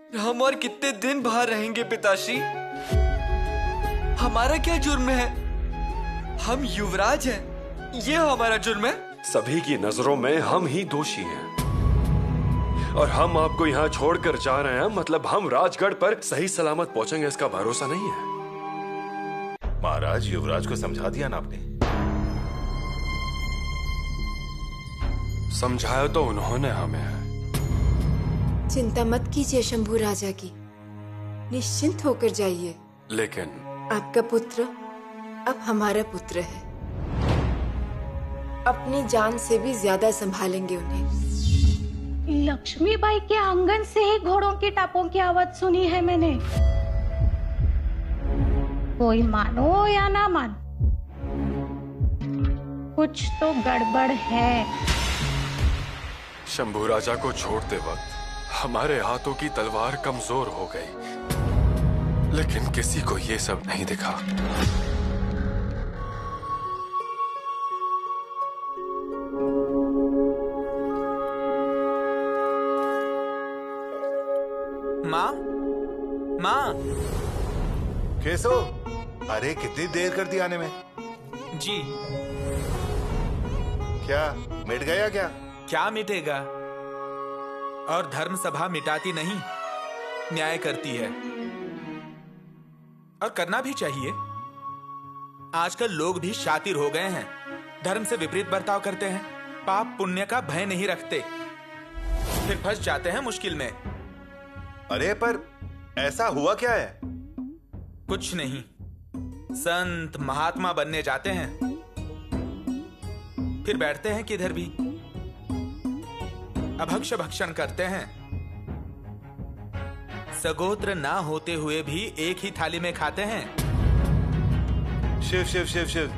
हम और कितने दिन बाहर रहेंगे पिताश्री? हमारा क्या जुर्म है? हम युवराज हैं, ये हमारा जुर्म है? सभी की नजरों में हम ही दोषी हैं और हम आपको यहाँ छोड़कर जा रहे हैं, मतलब हम राजगढ़ पर सही सलामत पहुंचेंगे इसका भरोसा नहीं है। महाराज, युवराज को समझा दिया ना आपने? समझाया तो उन्होंने हमें। चिंता मत कीजिए शंभू राजा की, निश्चिंत होकर जाइए। लेकिन आपका पुत्र अब हमारा पुत्र है, अपनी जान से भी ज्यादा संभालेंगे उन्हें। लक्ष्मीबाई के आंगन से ही घोड़ों की टापों की आवाज सुनी है मैंने। कोई मानो या ना मानो, कुछ तो गड़बड़ है। शंभू राजा को छोड़ते वक्त हमारे हाथों की तलवार कमजोर हो गई, लेकिन किसी को ये सब नहीं दिखा। माँ, माँ। कैसो? अरे कितनी देर कर दी आने में? जी। क्या मिट गया क्या? क्या मिटेगा? और धर्म सभा मिटाती नहीं, न्याय करती है, और करना भी चाहिए। आजकल लोग भी शातिर हो गए हैं, धर्म से विपरीत बर्ताव करते हैं, पाप पुण्य का भय नहीं रखते, फिर फंस जाते हैं मुश्किल में। अरे पर ऐसा हुआ क्या है? कुछ नहीं, संत महात्मा बनने जाते हैं, फिर बैठते हैं किधर भी, अभक्ष भक्षण करते हैं, सगोत्र ना होते हुए भी एक ही थाली में खाते हैं। शिव शिव शिव शिव,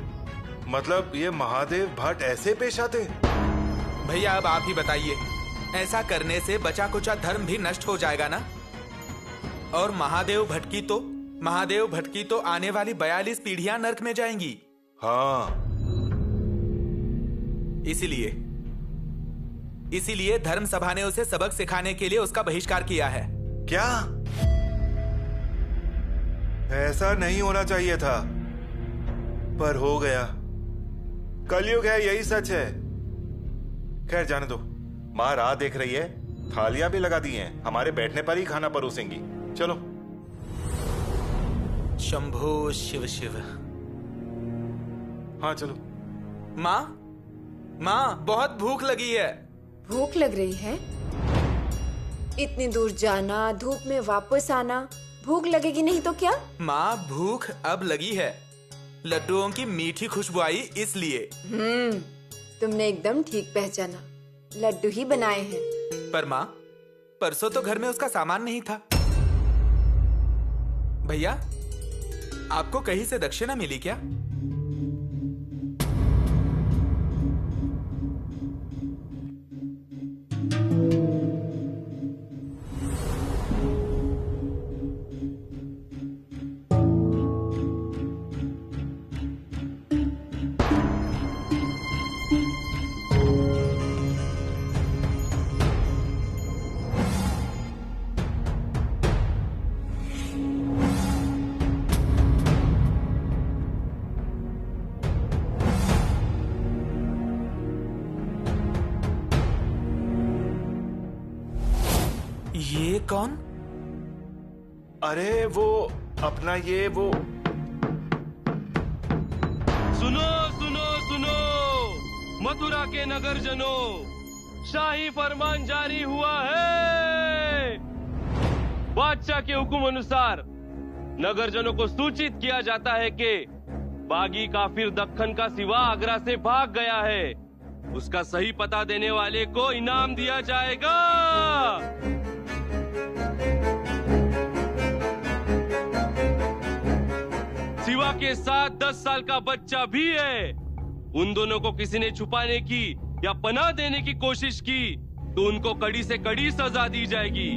मतलब ये महादेव भट्ट ऐसे पेश आते? भैया अब आप ही बताइए, ऐसा करने से बचा कुचा धर्म भी नष्ट हो जाएगा ना? और महादेव भट्ट की तो आने वाली 42 पीढ़ियां नरक में जाएंगी। हाँ, इसीलिए धर्म सभा ने उसे सबक सिखाने के लिए उसका बहिष्कार किया है। क्या? ऐसा नहीं होना चाहिए था, पर हो गया। कलयुग है, यही सच है। खैर जाने दो। माँ राह देख रही है, थालियां भी लगा दी हैं, हमारे बैठने पर ही खाना परोसेंगी। चलो। शंभो शिव शिव। हाँ चलो। माँ, बहुत भूख लगी है। भूख लग रही है? इतनी दूर जाना, धूप में वापस आना, भूख लगेगी नहीं तो क्या? माँ, भूख अब लगी है, लड्डुओं की मीठी खुशबू आई इसलिए। तुमने एकदम ठीक पहचाना, लड्डू ही बनाए हैं। पर माँ, परसों तो घर में उसका सामान नहीं था। भैया, आपको कहीं से दक्षिणा मिली क्या? ये कौन? अरे वो अपना ये वो। सुनो सुनो सुनो, मथुरा के नगर जनों, शाही फरमान जारी हुआ है। बादशाह के हुक्म अनुसार नगर जनों को सूचित किया जाता है कि बागी काफिर दक्कन का सिवा आगरा से भाग गया है। उसका सही पता देने वाले को इनाम दिया जाएगा। शिवा के साथ 10 साल का बच्चा भी है। उन दोनों को किसी ने छुपाने की या पनाह देने की कोशिश की तो उनको कड़ी से कड़ी सजा दी जाएगी।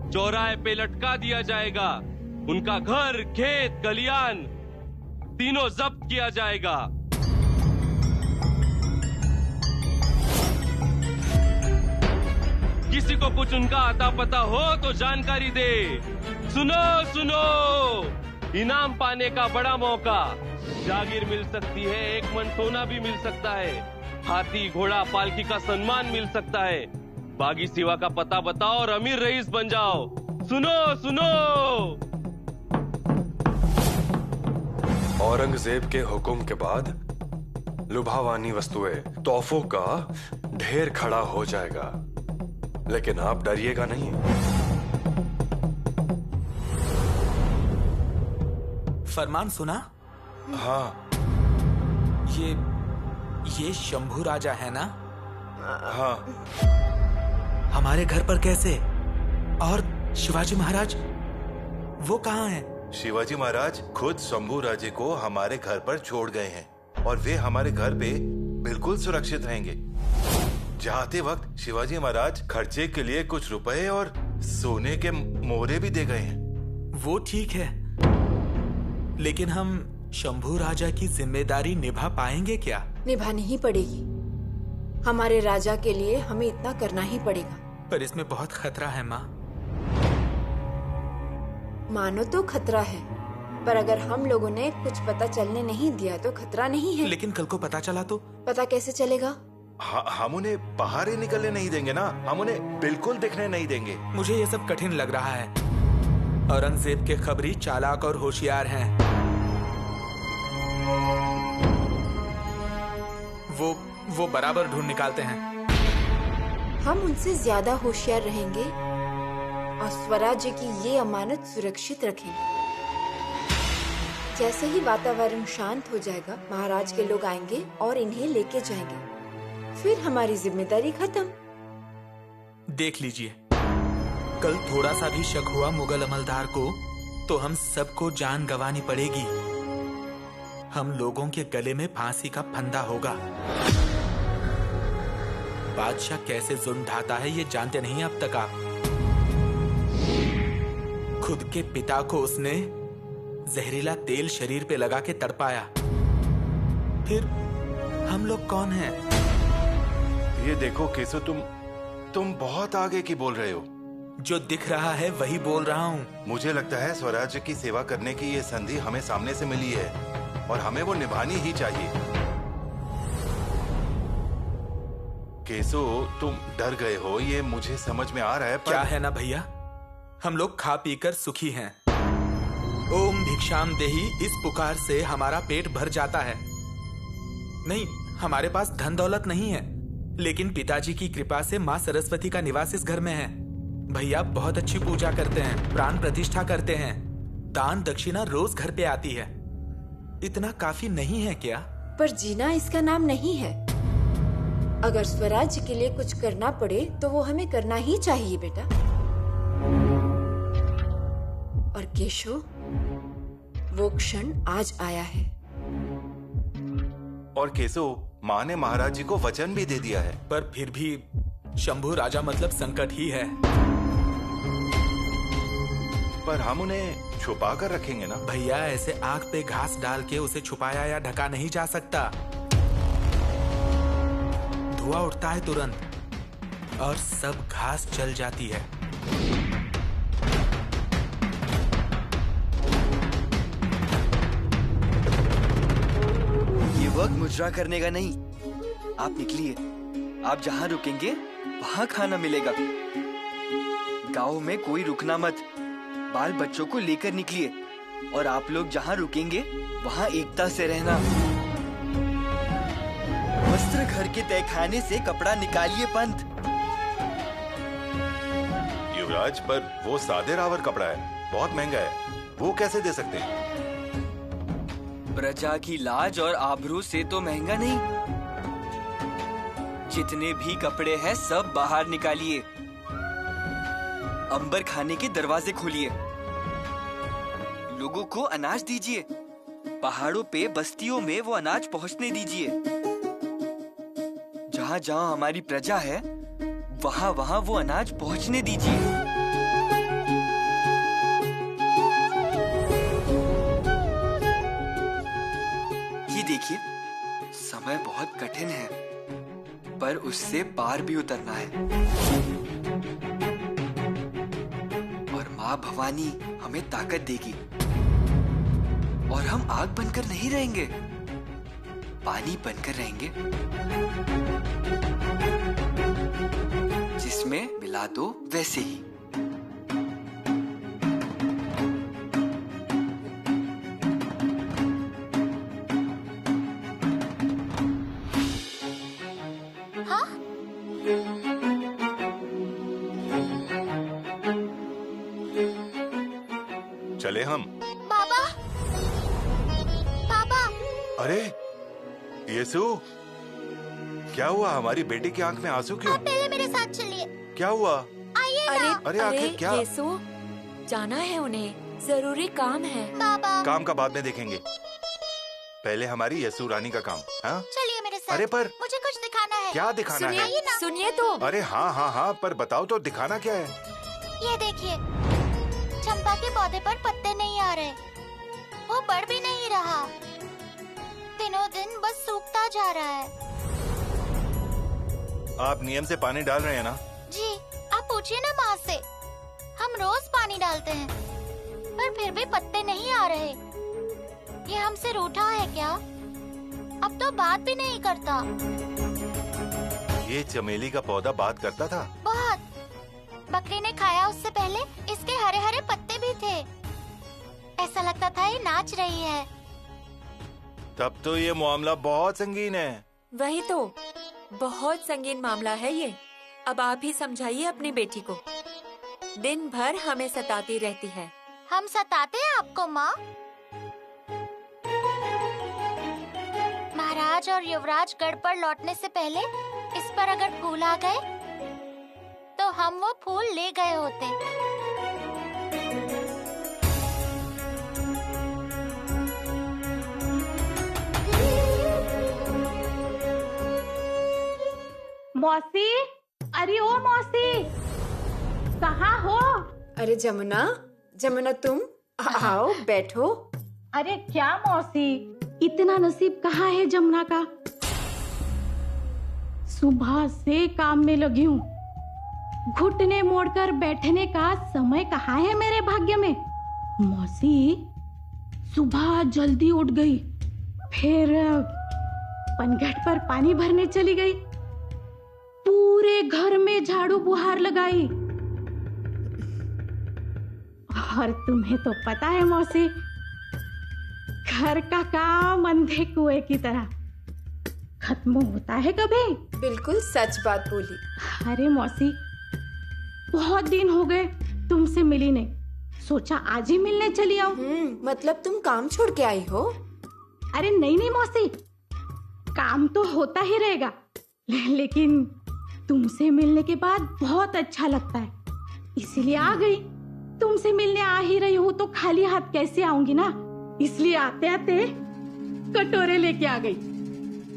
चौराहे पे लटका दिया जाएगा। उनका घर, खेत, खलियान तीनों जब्त किया जाएगा। किसी को कुछ उनका आता पता हो तो जानकारी दे। सुनो सुनो, इनाम पाने का बड़ा मौका, जागीर मिल सकती है, एक मन सोना भी मिल सकता है, हाथी घोड़ा पालकी का सम्मान मिल सकता है। बागी सिवा का पता बताओ और अमीर रईस बन जाओ। सुनो सुनो। औरंगजेब के हुक्म के बाद लुभावानी वस्तुएं, तोहफों का ढेर खड़ा हो जाएगा, लेकिन आप डरिएगा नहीं। फरमान सुना? हाँ ये शंभू राजा है ना? हाँ। हमारे घर पर कैसे? और शिवाजी महाराज वो कहाँ हैं? शिवाजी महाराज खुद शंभू राजे को हमारे घर पर छोड़ गए हैं और वे हमारे घर पे बिल्कुल सुरक्षित रहेंगे। जाते वक्त शिवाजी महाराज खर्चे के लिए कुछ रुपए और सोने के मोहरे भी दे गए हैं। वो ठीक है, लेकिन हम शंभू राजा की जिम्मेदारी निभा पाएंगे क्या? निभानी ही पड़ेगी। हमारे राजा के लिए हमें इतना करना ही पड़ेगा। पर इसमें बहुत खतरा है माँ। मानो तो खतरा है, पर अगर हम लोगों ने कुछ पता चलने नहीं दिया तो खतरा नहीं है। लेकिन कल को पता चला तो? पता कैसे चलेगा? हम उन्हें बाहर ही निकलने नहीं देंगे ना, हम उन्हें बिल्कुल दिखने नहीं देंगे। मुझे ये सब कठिन लग रहा है। औरंगजेब के खबरी चालाक और होशियार हैं। वो बराबर ढूंढ निकालते हैं। हम उनसे ज्यादा होशियार रहेंगे और स्वराज्य की ये अमानत सुरक्षित रखेंगे। जैसे ही वातावरण शांत हो जाएगा, महाराज के लोग आएंगे और इन्हें लेके जाएंगे। फिर हमारी जिम्मेदारी खत्म। देख लीजिए, कल थोड़ा सा भी शक हुआ मुगल अमलदार को तो हम सबको जान गंवानी पड़ेगी। हम लोगों के गले में फांसी का फंदा होगा। बादशाह कैसे जुल्म ढाता है ये जानते नहीं अब तक आप। खुद के पिता को उसने जहरीला तेल शरीर पे लगा के तड़पाया। फिर हम लोग कौन हैं? ये देखो केसो, तुम बहुत आगे की बोल रहे हो। जो दिख रहा है वही बोल रहा हूँ। मुझे लगता है स्वराज्य की सेवा करने की ये संधि हमें सामने से मिली है और हमें वो निभानी ही चाहिए। केसो, तुम डर गए हो, ये मुझे समझ में आ रहा है, पर क्या है ना भैया, हम लोग खा पीकर सुखी हैं। ओम भिक्षाम देही इस पुकार से हमारा पेट भर जाता है। नहीं, हमारे पास धन दौलत नहीं है, लेकिन पिताजी की कृपा से माँ सरस्वती का निवास इस घर में है। भैया बहुत अच्छी पूजा करते हैं, प्राण प्रतिष्ठा करते हैं, दान दक्षिणा रोज घर पे आती है। इतना काफी नहीं है क्या? पर जीना इसका नाम नहीं है। अगर स्वराज्य के लिए कुछ करना पड़े तो वो हमें करना ही चाहिए बेटा। और केशव, वो क्षण आज आया है। और केसो, माँ ने महाराज जी को वचन भी दे दिया है। पर फिर भी शंभू राजा मतलब संकट ही है। पर हम उन्हें छुपा कर रखेंगे ना भैया। ऐसे आग पे घास डाल के उसे छुपाया या ढका नहीं जा सकता। धुआं उठता है तुरंत और सब घास जल जाती है। ये वक्त मुजरा करने का नहीं। आप निकलिए, आप जहाँ रुकेंगे वहाँ खाना मिलेगा। गांव में कोई रुकना मत, बाल बच्चों को लेकर निकलिए और आप लोग जहाँ रुकेंगे वहाँ एकता से रहना। वस्त्र घर के तहखाने से कपड़ा निकालिए पंत। युवराज, पर वो सादे रावर कपड़ा है, बहुत महंगा है, वो कैसे दे सकते हैं? प्रजा की लाज और आबरू से तो महंगा नहीं। जितने भी कपड़े हैं सब बाहर निकालिए। अंबर खाने के दरवाजे खोलिए, लोगों को अनाज दीजिए। पहाड़ों पे बस्तियों में वो अनाज पहुंचने दीजिए। जहाँ जहाँ हमारी प्रजा है वहाँ वहाँ वो अनाज पहुंचने दीजिए। ये देखिए, समय बहुत कठिन है पर उससे पार भी उतरना है। माँ भवानी हमें ताकत देगी और हम आग बनकर नहीं रहेंगे, पानी बनकर रहेंगे, जिसमें मिला दो वैसे ही। चले हम। पापा, पापा, अरे यीशु, क्या हुआ? हमारी बेटी की आंख में आंसू क्यों? आप पहले मेरे साथ चलिए। क्या हुआ? आइए अरे ना। अरे आखिर क्या? यीशु, जाना है उन्हें, जरूरी काम है। पापा, काम का बाद में देखेंगे, पहले हमारी यीशु रानी का काम। हाँ चलिए मेरे साथ। अरे पर मुझे कुछ दिखाना है। क्या दिखाना है? आइए ना। सुनिए तो। अरे हाँ हाँ हाँ, पर बताओ तो दिखाना क्या है? ये देखिए, चंपा के पौधे पर पत्ते नहीं आ रहे, वो बढ़ भी नहीं रहा, दिनों दिन बस सूखता जा रहा है। आप नियम से पानी डाल रहे हैं ना? जी, आप पूछिए ना माँ से। हम रोज पानी डालते हैं, पर फिर भी पत्ते नहीं आ रहे। ये हमसे रूठा है क्या? अब तो बात भी नहीं करता। ये चमेली का पौधा बात करता था? बहुत। बकरी ने खाया उससे पहले इसके हरे हरे पत्ते भी थे। ऐसा लगता था ये नाच रही है। तब तो ये मामला बहुत संगीन है। वही तो, बहुत संगीन मामला है ये। अब आप ही समझाइए अपनी बेटी को, दिन भर हमें सताती रहती है। हम सताते हैं आपको माँ? महाराज और युवराज गढ़ पर लौटने से पहले इस पर अगर फूल आ गए तो हम वो फूल ले गए होते। मौसी, अरे ओ मौसी, कहाँ हो? अरे जमुना, जमुना तुम आओ, बैठो। अरे क्या मौसी, इतना नसीब कहाँ है जमुना का? सुबह से काम में लगी हूँ, घुटने मोड़कर बैठने का समय कहाँ है मेरे भाग्य में। मौसी सुबह जल्दी उठ गई, फिर पनघट पर पानी भरने चली गई, पूरे घर में झाड़ू बुहार लगाई। और तुम्हें तो पता है मौसी, घर का काम अंधे कुएं की तरह खत्म होता है कभी? बिल्कुल सच बात बोली। अरे मौसी, बहुत दिन हो गए तुमसे मिली नहीं, सोचा आज ही मिलने चली आऊं। मतलब तुम काम छोड़ के आई हो? अरे नहीं नहीं मौसी, काम तो होता ही रहेगा, लेकिन तुमसे मिलने के बाद बहुत अच्छा लगता है, इसीलिए आ गई। तुमसे मिलने आ ही रही हूँ तो खाली हाथ कैसे आऊंगी ना, इसलिए आते आते कटोरे लेके आ गई,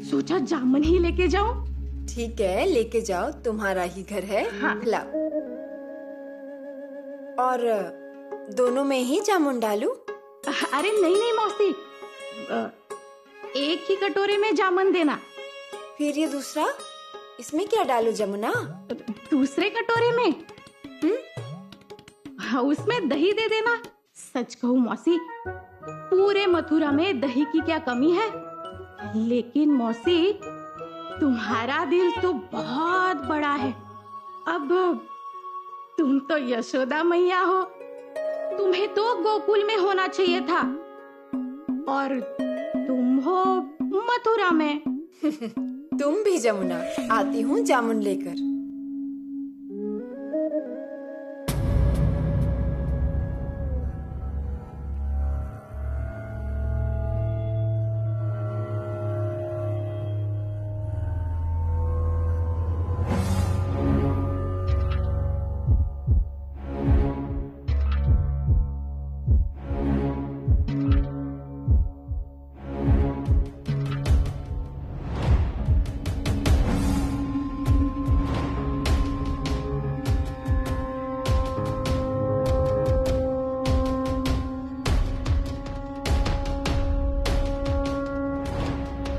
सोचा जामुन ही लेके जाऊं। ठीक है, लेके जाओ, तुम्हारा ही घर है। हाँ। लाओ। और दोनों में ही जामुन डालूं? अरे नहीं नहीं मौसी, एक ही कटोरे में जामुन देना। फिर ये दूसरा, इसमें क्या डालूं जमुना? दूसरे कटोरे में हाँ, उसमें दही दे देना। सच कहूँ मौसी, पूरे मथुरा में दही की क्या कमी है, लेकिन मौसी तुम्हारा दिल तो बहुत बड़ा है। अब तुम तो यशोदा मैया हो, तुम्हें तो गोकुल में होना चाहिए था, और तुम हो मथुरा में। तुम भी जमुना, आती हूँ जामुन लेकर।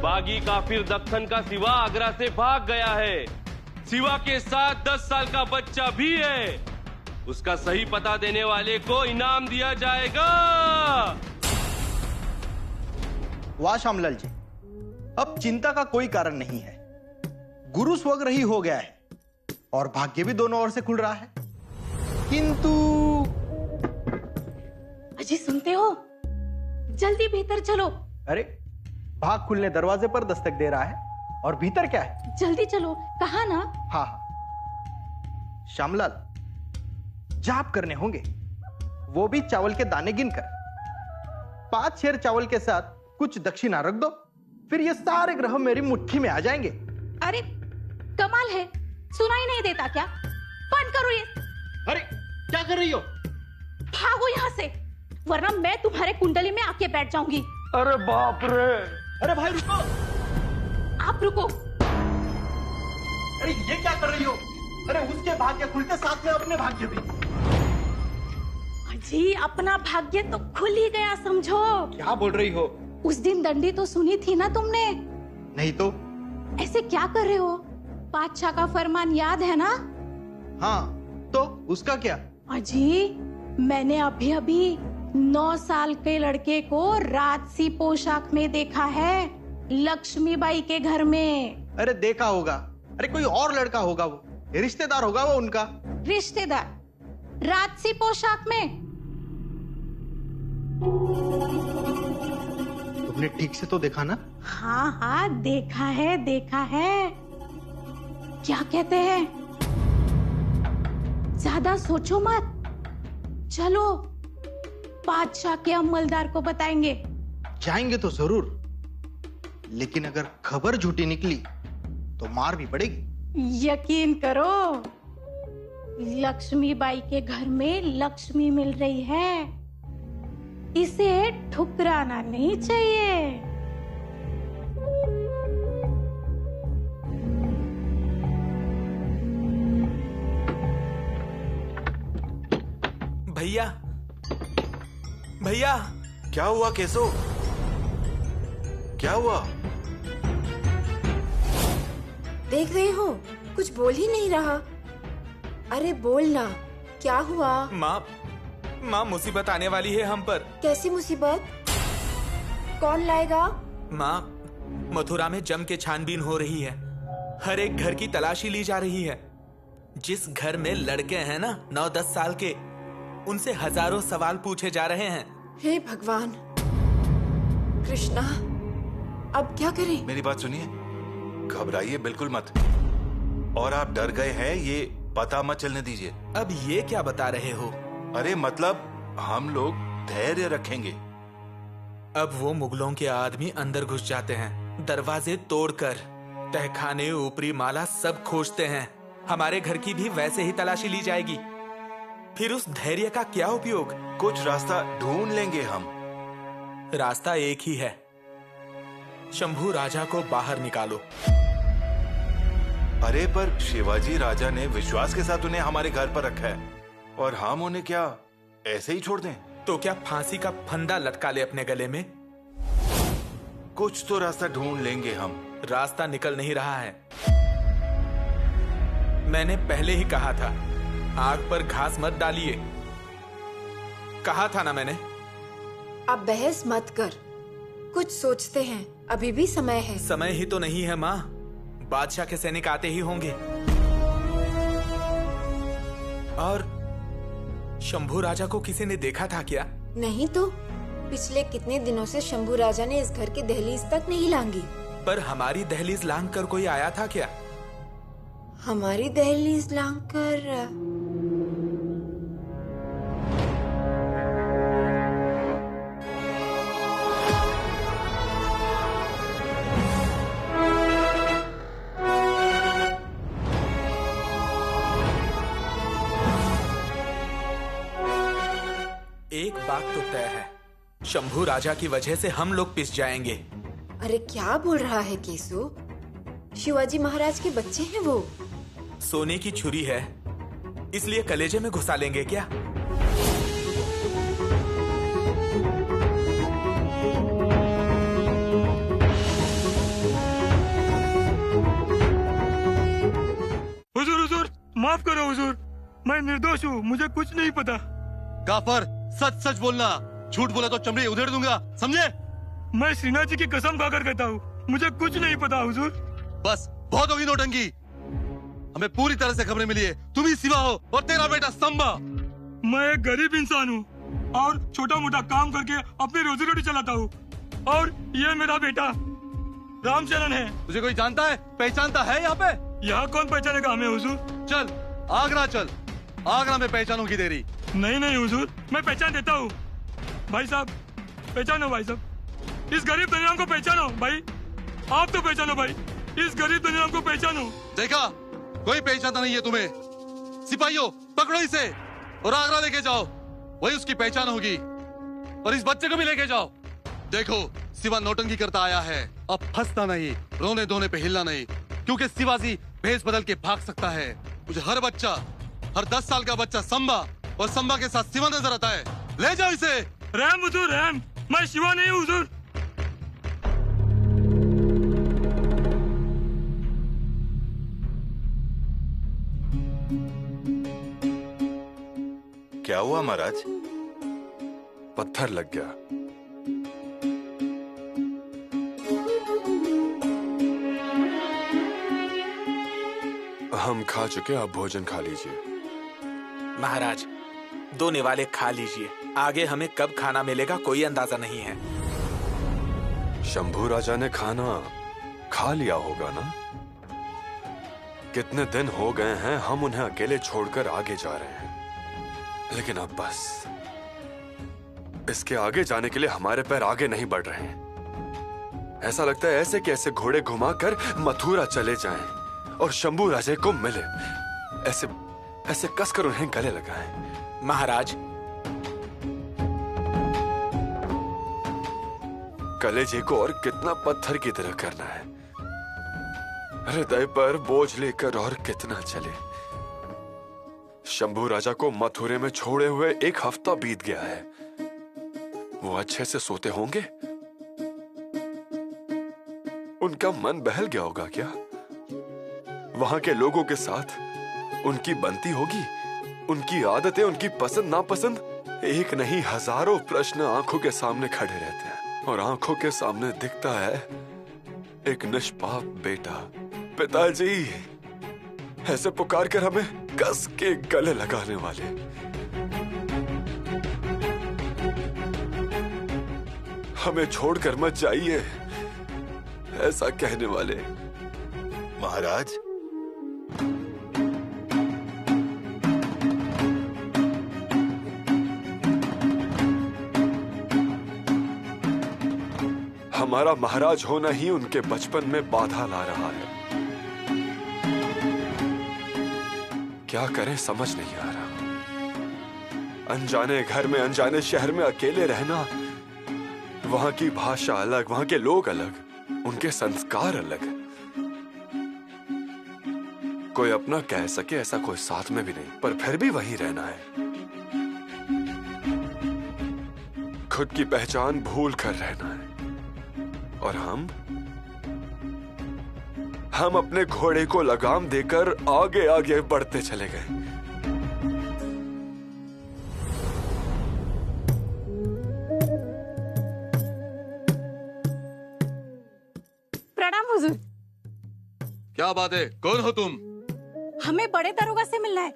बागी काफिर दक्खन का सिवा आगरा से भाग गया है। सिवा के साथ 10 साल का बच्चा भी है। उसका सही पता देने वाले को इनाम दिया जाएगा। वाह श्यामलाल जी, अब चिंता का कोई कारण नहीं है। गुरु स्वग्रही हो गया है और भाग्य भी दोनों ओर से खुल रहा है। किंतु अजी सुनते हो, जल्दी भीतर चलो। अरे भाग खुलने दरवाजे पर दस्तक दे रहा है और भीतर क्या है? जल्दी चलो, कहा ना। हाँ हाँ श्यामलाल, जाप करने होंगे, वो भी चावल के दाने गिनकर। 5 शेर चावल के साथ कुछ दक्षिणा रख दो, फिर ये सारे ग्रह मेरी मुट्ठी में आ जाएंगे। अरे कमाल है, सुनाई नहीं देता क्या? बंद करो ये। अरे क्या कर रही हो? भागो यहाँ से, वरना मैं तुम्हारे कुंडली में आके बैठ जाऊंगी। अरे बाप रे! अरे भाई रुको! आप रुको। अरे ये क्या कर रही हो? अरे उसके भाग्य खुलते साथ में अपने भाग्य भी। जी अपना भाग्य तो खुल ही गया समझो। क्या बोल रही हो? उस दिन दंडी तो सुनी थी ना तुमने? नहीं तो। ऐसे क्या कर रहे हो? बादशाह का फरमान याद है ना? हाँ तो उसका क्या? अजी मैंने अभी अभी 9 साल के लड़के को राजसी पोशाक में देखा है, लक्ष्मीबाई के घर में। अरे देखा होगा, अरे कोई और लड़का होगा, वो रिश्तेदार होगा वो उनका। रिश्तेदार राजसी पोशाक में? तुमने ठीक से तो देखा ना? हाँ हाँ देखा है, देखा है। क्या कहते हैं, ज्यादा सोचो मत, चलो बादशाह के अमलदार को बताएंगे। जाएंगे तो जरूर, लेकिन अगर खबर झूठी निकली तो मार भी पड़ेगी। यकीन करो, लक्ष्मीबाई के घर में लक्ष्मी मिल रही है, इसे ठुकराना नहीं चाहिए। भैया, भैया! क्या हुआ केसो? क्या हुआ? देख रहे हो, कुछ बोल ही नहीं रहा। अरे बोल ना, क्या हुआ? माँ मुसीबत आने वाली है हम पर। कैसी मुसीबत? कौन लाएगा? माँ, मथुरा में जम के छानबीन हो रही है, हर एक घर की तलाशी ली जा रही है। जिस घर में लड़के हैं ना 9-10 साल के, उनसे हजारों सवाल पूछे जा रहे हैं। हे भगवान कृष्णा, अब क्या करें? मेरी बात सुनिए, घबराइए बिल्कुल मत, और आप डर गए हैं ये पता मत चलने दीजिए। अब ये क्या बता रहे हो? अरे मतलब हम लोग धैर्य रखेंगे। अब वो मुगलों के आदमी अंदर घुस जाते हैं, दरवाजे तोड़कर, तहखाने, ऊपरी माला सब खोजते हैं। हमारे घर की भी वैसे ही तलाशी ली जाएगी। फिर उस धैर्य का क्या उपयोग? कुछ रास्ता ढूंढ लेंगे हम। रास्ता एक ही है, शंभू राजा को बाहर निकालो। अरे पर शिवाजी राजा ने विश्वास के साथ उन्हें हमारे घर पर रखा है, और हम उन्हें क्या ऐसे ही छोड़ दें? तो क्या फांसी का फंदा लटका ले अपने गले में? कुछ तो रास्ता ढूंढ लेंगे हम। रास्ता निकल नहीं रहा है। मैंने पहले ही कहा था, आग पर घास मत डालिए। कहा था ना मैंने। अब बहस मत कर, कुछ सोचते हैं, अभी भी समय है। समय ही तो नहीं है माँ, बादशाह के सैनिक आते ही होंगे। और शंभू राजा को किसी ने देखा था क्या? नहीं तो, पिछले कितने दिनों से शंभू राजा ने इस घर की दहलीज तक नहीं लांगी। पर हमारी दहलीज लांग कर कोई आया था क्या? हमारी दहलीज लांग कर? एक बात तो तय है, शंभू राजा की वजह से हम लोग पिस जाएंगे। अरे क्या बोल रहा है केसु? शिवाजी महाराज के बच्चे हैं वो। सोने की छुरी है, इसलिए कलेजे में घुसा लेंगे क्या? हुजूर हुजूर, माफ करो हुजूर, मैं निर्दोष हूँ, मुझे कुछ नहीं पता। काफर, सच सच बोलना, झूठ बोला तो चमड़ी उधेड़ दूंगा, समझे? मैं श्रीनाथ जी की कसम खाकर कहता हूँ, मुझे कुछ नहीं पता हुजूर। बस बहुत होगी नौटंकी। हमें पूरी तरह से खबरें मिली है, तुम ही सिवा हो और तेरा बेटा संबा। मैं एक गरीब इंसान हूँ और छोटा मोटा काम करके अपनी रोजी रोटी चलाता हूँ, और ये मेरा बेटा रामचरण है। तुझे कोई जानता है, पहचानता है यहाँ पे? यहाँ कौन पहचानेगा हमें हुजूर? चल आगरा चल, आगरा में पहचानूंगी तेरी। नहीं नहीं हुजूर, मैं पहचान देता हूँ। भाई साहब पहचानो, भाई साहब इस गरीब दुनिया को पहचानो। भाई आप तो पहचानो, भाई इस गरीब दुनिया को पहचानो। देखा, कोई पहचानता नहीं है तुम्हें। सिपाहियों पकड़ो इसे और आगरा लेके जाओ, वही उसकी पहचान होगी। और इस बच्चे को भी लेके जाओ। देखो शिवा नौटंकी करता आया है, अब फंसना नहीं, रोने धोने पे हिलना नहीं, क्योंकि शिवाजी भेष बदल के भाग सकता है। मुझे हर बच्चा, हर 10 साल का बच्चा संबा और संबा के साथ शिवा नजर आता है। ले जाओ इसे। रहम हुजूर रहम, मैं शिवा नहीं हूँ हुजूर। क्या हुआ महाराज? पत्थर लग गया। हम खा चुके, आप भोजन खा लीजिए। महाराज, 2 निवाले खा लीजिए, आगे हमें कब खाना मिलेगा कोई अंदाजा नहीं है। शंभू राजा ने खाना खा लिया होगा ना? कितने दिन हो गए हैं हम उन्हें अकेले छोड़कर आगे जा रहे हैं, लेकिन अब बस इसके आगे जाने के लिए हमारे पैर आगे नहीं बढ़ रहे हैं। ऐसा लगता है ऐसे कैसे घोड़े घुमाकर मथुरा चले जाएं और शंभू राजे को मिले, ऐसे ऐसे कसकर उन्हें गले लगाएं। महाराज, कलेजे को और कितना पत्थर की तरह करना है, हृदय पर बोझ लेकर और कितना चले। शंभू राजा को मथुरे में छोड़े हुए 1 हफ्ता बीत गया है। वो अच्छे से सोते होंगे? उनका मन बहल गया होगा क्या? वहां के लोगों के साथ उनकी बनती होगी? उनकी आदतें, उनकी पसंद नापसंद, एक नहीं हजारों प्रश्न आंखों के सामने खड़े रहते हैं, और आंखों के सामने दिखता है एक निष्पाप बेटा। पिताजी, ऐसे पुकार कर हमें कस के गले लगाने वाले। हमें छोड़कर मत जाइए, ऐसा कहने वाले। महाराज, हमारा महाराज होना ही उनके बचपन में बाधा ला रहा है। क्या करें समझ नहीं आ रहा। अनजाने घर में, अनजाने शहर में अकेले रहना, वहां की भाषा अलग, वहां के लोग अलग, उनके संस्कार अलग। कोई अपना कह सके ऐसा कोई साथ में भी नहीं, पर फिर भी वहीं रहना है। खुद की पहचान भूल कर रहना है। और हम अपने घोड़े को लगाम देकर आगे आगे बढ़ते चले गए। प्रणाम हुजूर। क्या बात है, कौन हो तुम? हमें बड़े दरोगा से मिलना है,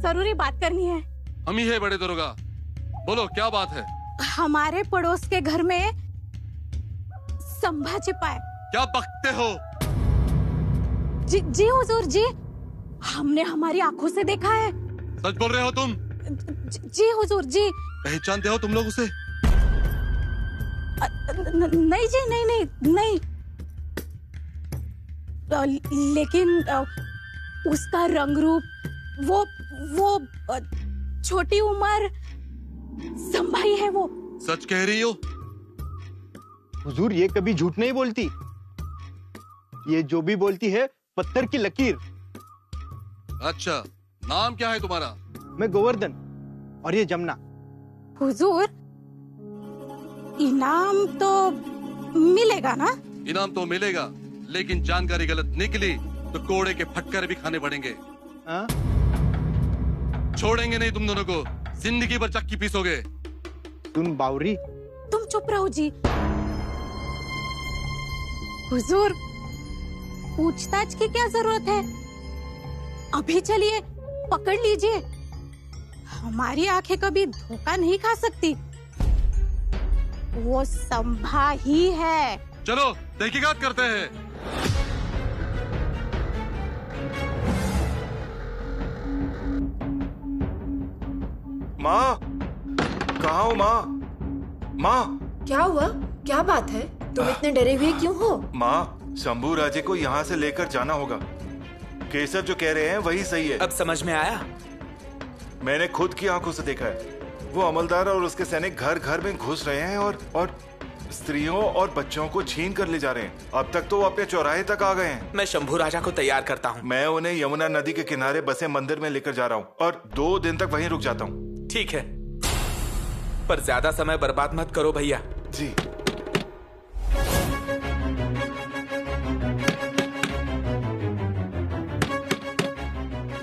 जरूरी बात करनी है। हम ही है बड़े दरोगा, बोलो क्या बात है? हमारे पड़ोस के घर में संभा छिपा है। क्या बकते हो? जी हुजूर जी, हमने हमारी आंखों से देखा है। सच बोल रहे हो तुम? जी हुजूर जी। पहचानते हो तुम लोग उसे? नहीं जी, नहीं। लेकिन उसका रंग रूप, वो छोटी उम्र, संभाई है वो। सच कह रही हो? हुजूर, ये कभी झूठ नहीं बोलती। ये जो भी बोलती है पत्थर की लकीर। अच्छा, नाम क्या है तुम्हारा? मैं गोवर्धन, और ये जमुना। हुजूर, इनाम तो मिलेगा ना? इनाम तो मिलेगा, लेकिन जानकारी गलत निकली तो कोड़े के फटकर भी खाने पड़ेंगे। छोड़ेंगे नहीं तुम दोनों को, जिंदगी भर चक्की पीसोगे। सुन बावरी, तुम चुप रहो जी। हुजूर, पूछताछ की क्या जरूरत है? अभी चलिए, पकड़ लीजिए। हमारी आंखें कभी धोखा नहीं खा सकती। वो संभा ही है। चलो तहकीकात करते हैं। माँ, कहाँ हो माँ? माँ, क्या हुआ? क्या बात है? तुम इतने डरे हुए क्यों हो? माँ, शंभू राजे को यहाँ से लेकर जाना होगा। केसर जो कह रहे हैं वही सही है। अब समझ में आया? मैंने खुद की आंखों से देखा है। वो अमलदार और उसके सैनिक घर घर में घुस रहे हैं और स्त्रियों और बच्चों को छीन कर ले जा रहे हैं। अब तक तो वो अपने चौराहे तक आ गए हैं। मैं शंभू राजा को तैयार करता हूँ। मैं उन्हें यमुना नदी के किनारे बसे मंदिर में लेकर जा रहा हूँ और 2 दिन तक वहीं रुक जाता हूँ। ठीक है, पर ज्यादा समय बर्बाद मत करो भैया। जी।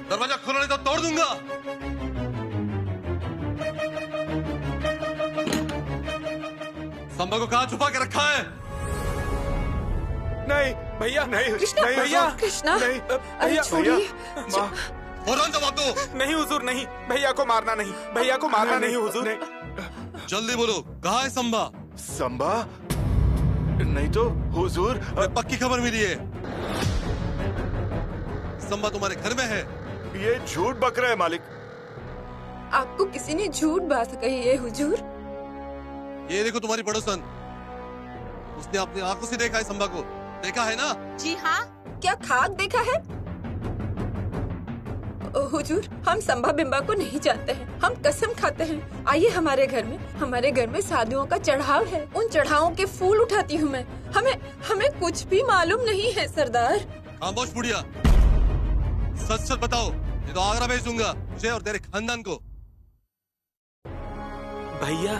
दरवाजा खोलो नहीं तो तोड़ दूंगा। संभा को कहाँ छुपा के रखा है? नहीं भैया, नहीं कृष्णा, नहीं, भैया, हुजूर, कृष्णा, नहीं अरे छोड़िए। माँ, फौरन जवाब दो। नहीं हुजूर, नहीं। भैया को मारना नहीं, भैया को मारना नहीं हुजूर। जल्दी बोलो, कहाँ है संभा? संभा? नहीं तो हुजूर। पक्की खबर मिली है, संभा तुम्हारे घर में है। ये झूठ बक रहा है मालिक। आपको किसी ने झूठ बात कही है हुजूर? ये देखो तुम्हारी पड़ोसन, उसने अपनी आंखों से देखा है संभा को। देखा है ना? जी हाँ। क्या खाक देखा है? हुजूर, हम संभा बिंबा को नहीं जानते हैं। हम कसम खाते हैं। आइए हमारे घर में साधुओं का चढ़ाव है। उन चढ़ावों के फूल उठाती हूँ मैं। हमें कुछ भी मालूम नहीं है सरदार। खामोश बुढ़िया, सच सच बताओ, ये तो आगरा भेज दूंगा तुझे और तेरे खानदान को। भैया,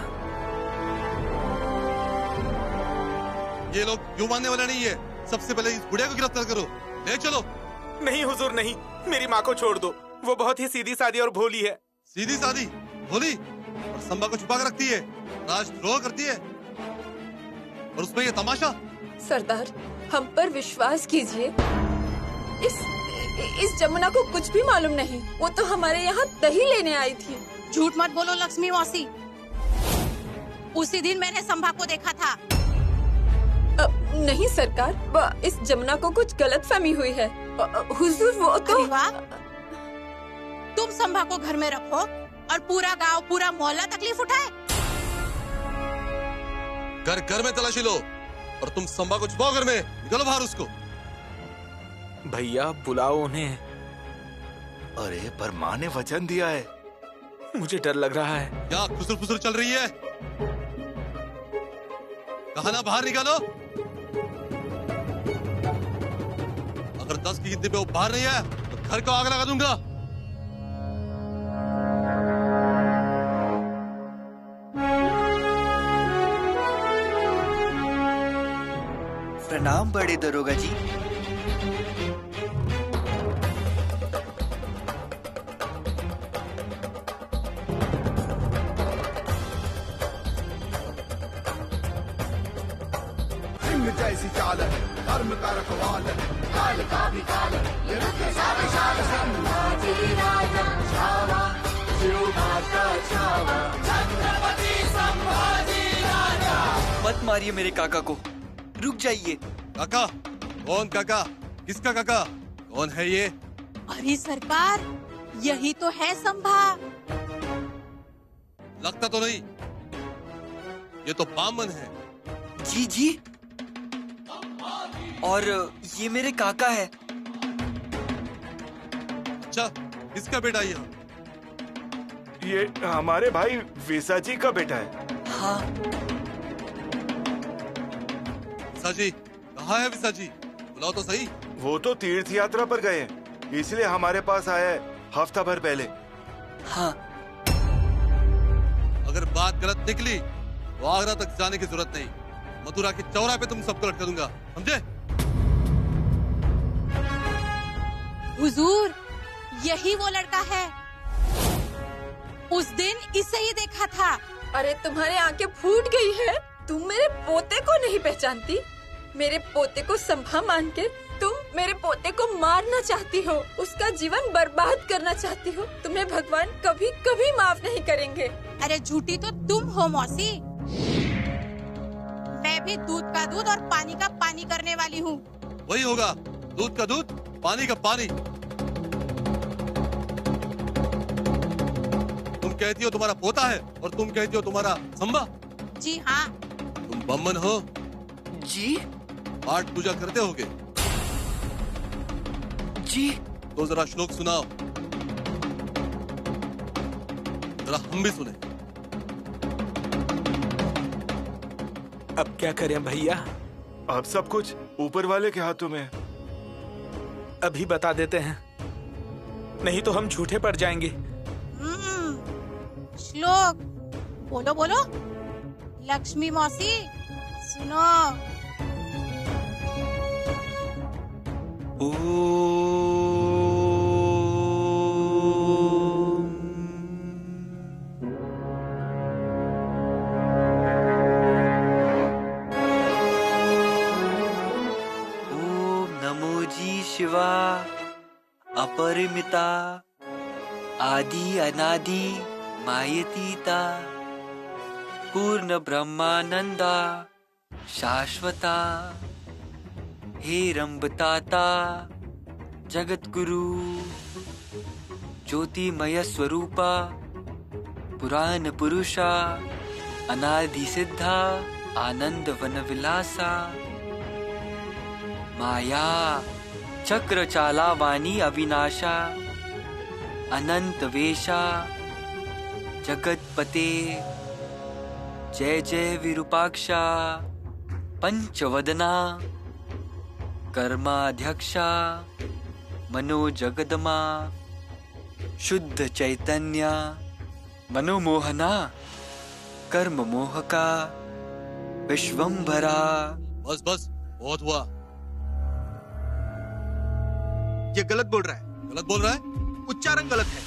ये लोग यूं मानने वाला नहीं है। सबसे पहले इस बुढ़िया को गिरफ्तार करो, ले चलो। नहीं हुजूर, नहीं। मेरी माँ को छोड़ दो। वो बहुत ही सीधी सादी और भोली है। सीधी सादी भोली और संभा को छुपा कर रखती है, राजद्रोह करती है, और उसमें ये तमाशा। सरदार, हम पर विश्वास कीजिए। इस जमुना को कुछ भी मालूम नहीं। वो तो हमारे यहाँ दही लेने आई थी। झूठ मत बोलो लक्ष्मी मौसी। उसी दिन मैंने संभा को देखा था। नहीं सरकार, इस जमुना को कुछ गलतफहमी हुई है। हुजूर, वो तो। तुम संभा को घर में रखो और पूरा गांव, पूरा मोहल्ला तकलीफ उठाए। घर घर में तलाशी लो और तुम संभा को छुपाओ घर में। निकलो बाहर उसको। भैया, बुलाओ उन्हें। अरे पर माँ ने वचन दिया है। मुझे डर लग रहा है। क्या खुसर फुसर चल रही है? कहा ना बाहर निकालो। अगर 10 की गिनती पे वो बाहर नहीं आया तो घर को आग लगा दूंगा। प्रणाम बड़े दरोगा जी। जैसी चाल है, धर्म का रखवाल है, काल का भी काल है, ये रुके सारे शाल संभाजी राजा छावा, शिव माता छावा, छत्रपति संभाजी राजा। मत मारिए मेरे काका को, रुक जाइए। काका? कौन काका? किसका काका? कौन है ये? अरे सरकार, यही तो है संभा। लगता तो नहीं, ये तो बामन है। जी जी, और ये मेरे काका है। अच्छा, किसका बेटा ये हमारे भाई विसा जी का बेटा है। हाँ। विसा जी? कहाँ है विसा जी? बुलाओ तो सही। वो तो तीर्थ यात्रा पर गए हैं, इसलिए हमारे पास आया है हफ्ता भर पहले। हाँ। अगर बात गलत निकली तो आगरा तक जाने की जरूरत नहीं, मथुरा के चौराहे पे तुम सबको लटका दूंगा, समझे? हुजूर, यही वो लड़का है। उस दिन इसे ही देखा था। अरे तुम्हारी आंखें फूट गई है, तुम मेरे पोते को नहीं पहचानती। मेरे पोते को संभा मान के तुम मेरे पोते को मारना चाहती हो, उसका जीवन बर्बाद करना चाहती हो। तुम्हें भगवान कभी कभी माफ नहीं करेंगे। अरे झूठी तो तुम हो मौसी। मैं भी दूध का दूध और पानी का पानी करने वाली हूँ। वही होगा, दूध का दूध, पानी का पानी। तुम कहती हो तुम्हारा पोता है और तुम कहती हो तुम्हारा संभा। जी हाँ। तुम बम्मन हो जी? पाठ पूजा करते होगे जी? तो जरा श्लोक सुनाओ, जरा हम भी सुने। अब क्या करें भैया? अब सब कुछ ऊपर वाले के हाथों में। अभी बता देते हैं, नहीं तो हम झूठे पड़ जाएंगे। श्लोक बोलो बोलो। लक्ष्मी मौसी सुनो। शिवा अपरिमिता आदि अनादि मायतीता पूर्ण ब्रह्मानंदा शाश्वता हे रंबताता जगतगुरु ज्योतिमय स्वरूपा पुराण पुरुषा अनादि सिद्धा आनंद वन विलासा माया चक्र चाला वाणी अविनाशा अनंत वेशा जगतपते जय जय विरूपाक्षा पंचवदना कर्माध्यक्षा मनोजगदमा शुद्ध चैतन्य मनोमोहना कर्म मोहका विश्वंभरा। बस बस बहुत हुआ। ये गलत बोल रहा है। गलत बोल रहा है? उच्चारण गलत है।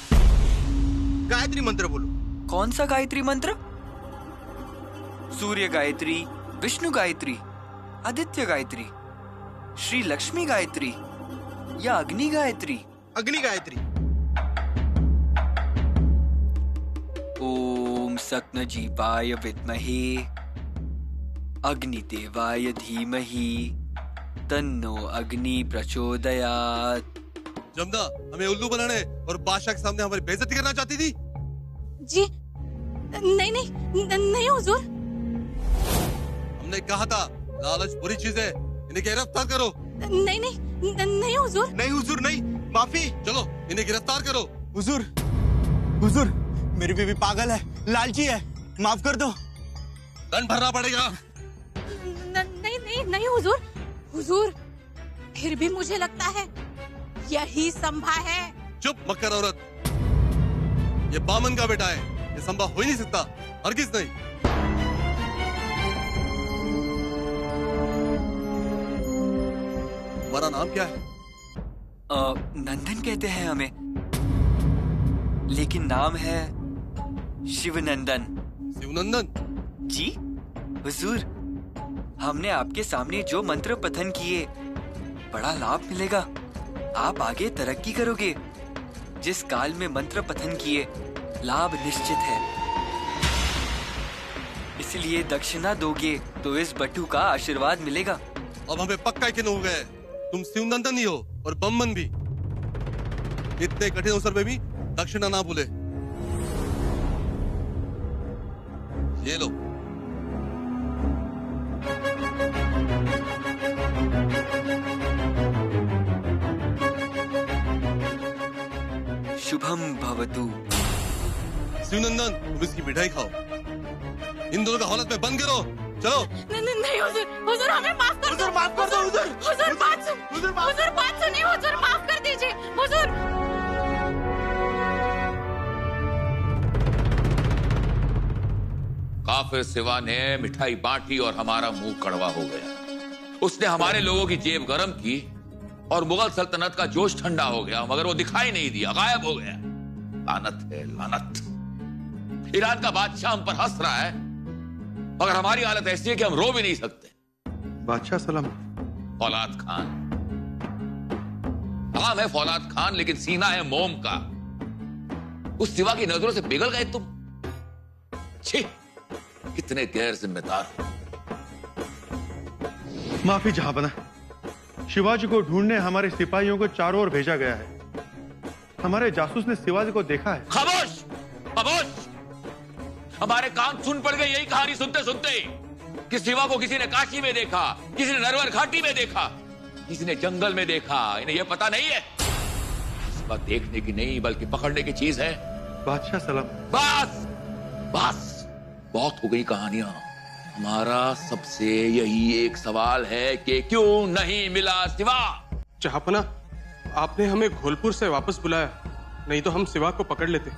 गायत्री मंत्र बोलो। कौन सा गायत्री मंत्र? सूर्य गायत्री, विष्णु गायत्री, आदित्य गायत्री, श्री लक्ष्मी गायत्री या अग्नि गायत्री? अग्नि गायत्री। ओम सक्नजीवाय विद्महे अग्निदेवाय धीमहि तन्नो अग्नि प्रचोदयात्। जमना हमें उल्लू बनाने और बादशाह के सामने हमारी बेइज्जती करना चाहती थी? जी नहीं नहीं नहीं हुजूर। हमने कहा था लालच बुरी चीज है, इन्हें गिरफ्तार करो। नहीं नहीं नहीं हुजूर। नहीं हुजूर नहीं, माफी। चलो इन्हें गिरफ्तार करो। हुजूर हुजूर मेरी बीवी पागल है, लालची है, माफ कर दो। दंड भरना पड़ेगा। नहीं नहीं नहीं हुजूर। हुजूर फिर भी मुझे लगता है यही संभा है। चुप मक्कर औरत, ये बामन का बेटा है, ये संभा हो ही नहीं सकता, हरगिज नहीं। तुम्हारा नाम क्या है? नंदन कहते हैं हमें, लेकिन नाम है शिवनंदन। शिवनंदन? जी हुजूर, हमने आपके सामने जो मंत्र पठन किए, बड़ा लाभ मिलेगा। आप आगे तरक्की करोगे। जिस काल में मंत्र पठन किए, लाभ निश्चित है। इसलिए दक्षिणा दोगे तो इस बटू का आशीर्वाद मिलेगा। अब हमें पक्का यकीन हो गया है, तुम शिवनंदन ही हो और बम्मन भी। इतने कठिन अवसर में भी दक्षिणा ना भूले। ये लो। शुभम भवतु। शिवनंदन तुम इसकी मिठाई खाओ, इन दोनों का हालत में बंद करो। चलो। नहीं हुजूर, हुजूर हमें माफ कर दो। हुजूर माफ कर दो। हुजूर हुजूर बात सुन। हुजूर बात सुनिए। हुजूर माफ कर दीजिए। हुजूर काफिर सिवा ने मिठाई बांटी और हमारा मुंह कड़वा हो गया। उसने हमारे लोगों की जेब गरम की और मुगल सल्तनत का जोश ठंडा हो गया, मगर वो दिखाई नहीं दिया, गायब हो गया। लानत है लानत। ईरान का बादशाह हम पर हंस रहा है, मगर हमारी हालत ऐसी है कि हम रो भी नहीं सकते। बादशाह सलाम। फौलाद खान, नाम है फौलाद खान, लेकिन सीना है मोम का। उस सिवा की नजरों से पिघल गए तुम। छी, कितने गैर जिम्मेदार हो। माफी जहांपना, शिवाजी को ढूंढने हमारे सिपाहियों को चारों ओर भेजा गया है। हमारे जासूस ने शिवाजी को देखा है। खामोश, खामोश। हमारे कान सुन पड़ गए यही कहानी सुनते सुनते कि शिवा को किसी ने काशी में देखा, किसी ने नरवर घाटी में देखा, किसी ने जंगल में देखा। इन्हें यह पता नहीं है इस बात देखने की नहीं बल्कि पकड़ने की चीज है। बादशाह सलाम। बस बस, बहुत हो गई कहानियां। हमारा सबसे यही एक सवाल है कि क्यों नहीं मिला शिवा? जहांपना, आपने हमें घोलपुर से वापस बुलाया, नहीं तो हम शिवा को पकड़ लेते।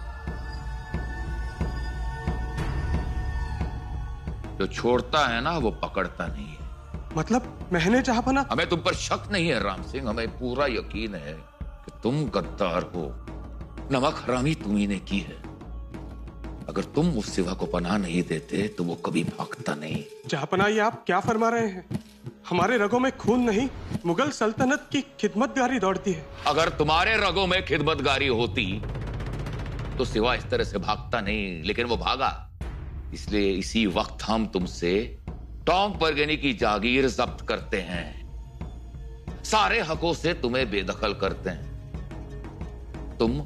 जो छोड़ता है ना वो पकड़ता नहीं है। मतलब मैंने जहांपना? हमें तुम पर शक नहीं है राम सिंह, हमें पूरा यकीन है कि तुम गद्दार हो। नमक हरामी तुम्ही ने की है। अगर तुम उस सिवा को पनाह नहीं देते तो वो कभी भागता नहीं। जहांपना, ये आप क्या फरमा रहे हैं? हमारे रगों में खून नहीं, मुगल सल्तनत की खिदमतगारी दौड़ती है। अगर तुम्हारे रगों में खिदमतगारी होती तो सिवा इस तरह से भागता नहीं, लेकिन वो भागा। इसलिए इसी वक्त हम तुमसे टोंक परगनी की जागीर जब्त करते हैं, सारे हकों से तुम्हें बेदखल करते हैं। तुम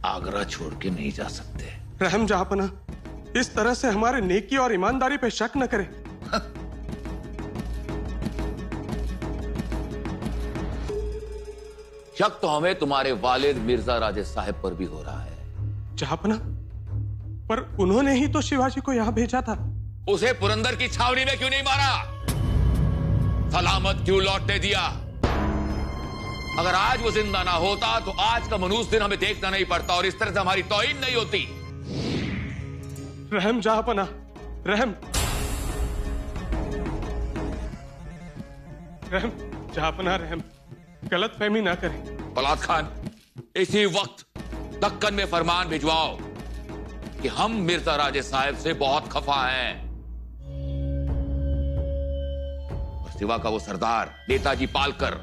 आगरा छोड़ के नहीं जा सकते। रहम जहांपना, इस तरह से हमारे नेकी और ईमानदारी पे शक न करें। शक तो हमें तुम्हारे वालिद मिर्जा राजे साहब पर भी हो रहा है। जहांपना, पर उन्होंने ही तो शिवाजी को यहां भेजा था। उसे पुरंदर की छावनी में क्यों नहीं मारा? सलामत क्यों लौटने दिया? अगर आज वो जिंदा ना होता तो आज का मनूस दिन हमें देखना नहीं पड़ता और इस तरह से हमारी तौहीन नहीं होती। रहम जहांपना, रहम। रहम जहांपना, रहम। गलत फहमी ना करें। फौलाद खान, इसी वक्त दक्कन में फरमान भिजवाओ कि हम मिर्जा राजे साहब से बहुत खफा हैं। और सिवा का वो सरदार नेताजी पालकर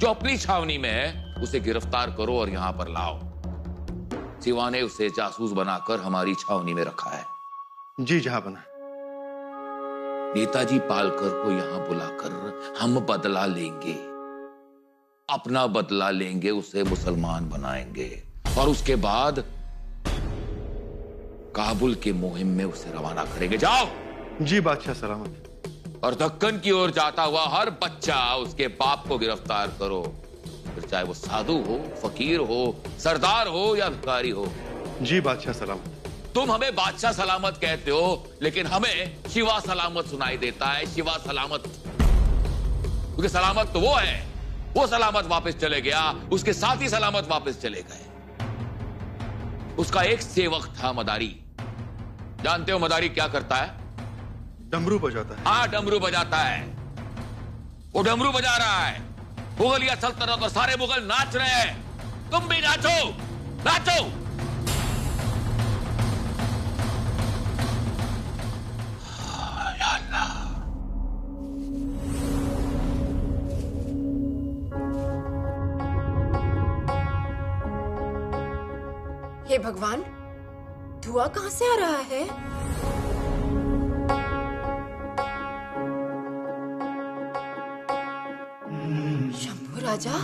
जो अपनी छावनी में है, उसे गिरफ्तार करो और यहां पर लाओ। सिवा ने उसे जासूस बनाकर हमारी छावनी में रखा है। जी जहांपना। नेताजी पालकर को यहां बुलाकर हम बदला लेंगे, अपना बदला लेंगे, उसे मुसलमान बनाएंगे और उसके बाद काबुल के मुहिम में उसे रवाना करेंगे। जाओ। जी बादशाह सलामत। और दक्कन की ओर जाता हुआ हर बच्चा उसके बाप को गिरफ्तार करो, फिर चाहे वो साधु हो, फकीर हो, सरदार हो या भिखारी हो। जी बादशाह सलामत। तुम हमें बादशाह सलामत कहते हो, लेकिन हमें शिवा सलामत सुनाई देता है। शिवा सलामत, क्योंकि सलामत तो वो है, वो सलामत वापस चले गया, उसके साथी सलामत वापस चले गए। उसका एक सेवक था मदारी। जानते हो मदारी क्या करता है? डमरू बजाता है। हाँ, डमरू बजाता है। वो डमरू बजा रहा है। मुगलिया सल्तनत और सारे मुगल नाच रहे हैं। तुम भी नाचो, नाचो। या अल्लाह। हे भगवान, धुआं कहां से आ रहा है? शंभू राजा,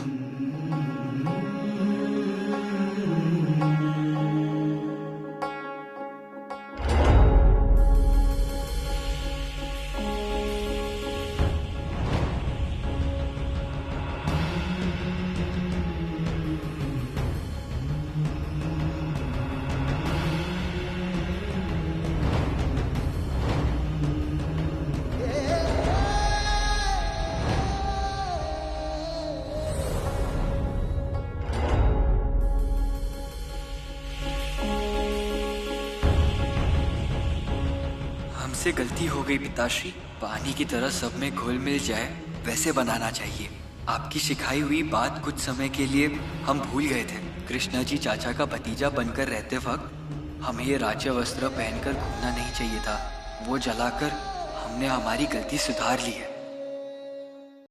हमसे गलती हो गई पिताश्री। पानी की तरह सब में घुल मिल जाए वैसे बनाना चाहिए। आपकी सिखाई हुई बात कुछ समय के लिए हम भूल गए थे। कृष्णा जी चाचा का भतीजा बनकर रहते वक्त हमें ये राज्य वस्त्र पहनकर घूमना नहीं चाहिए था। वो जलाकर हमने हमारी गलती सुधार ली है।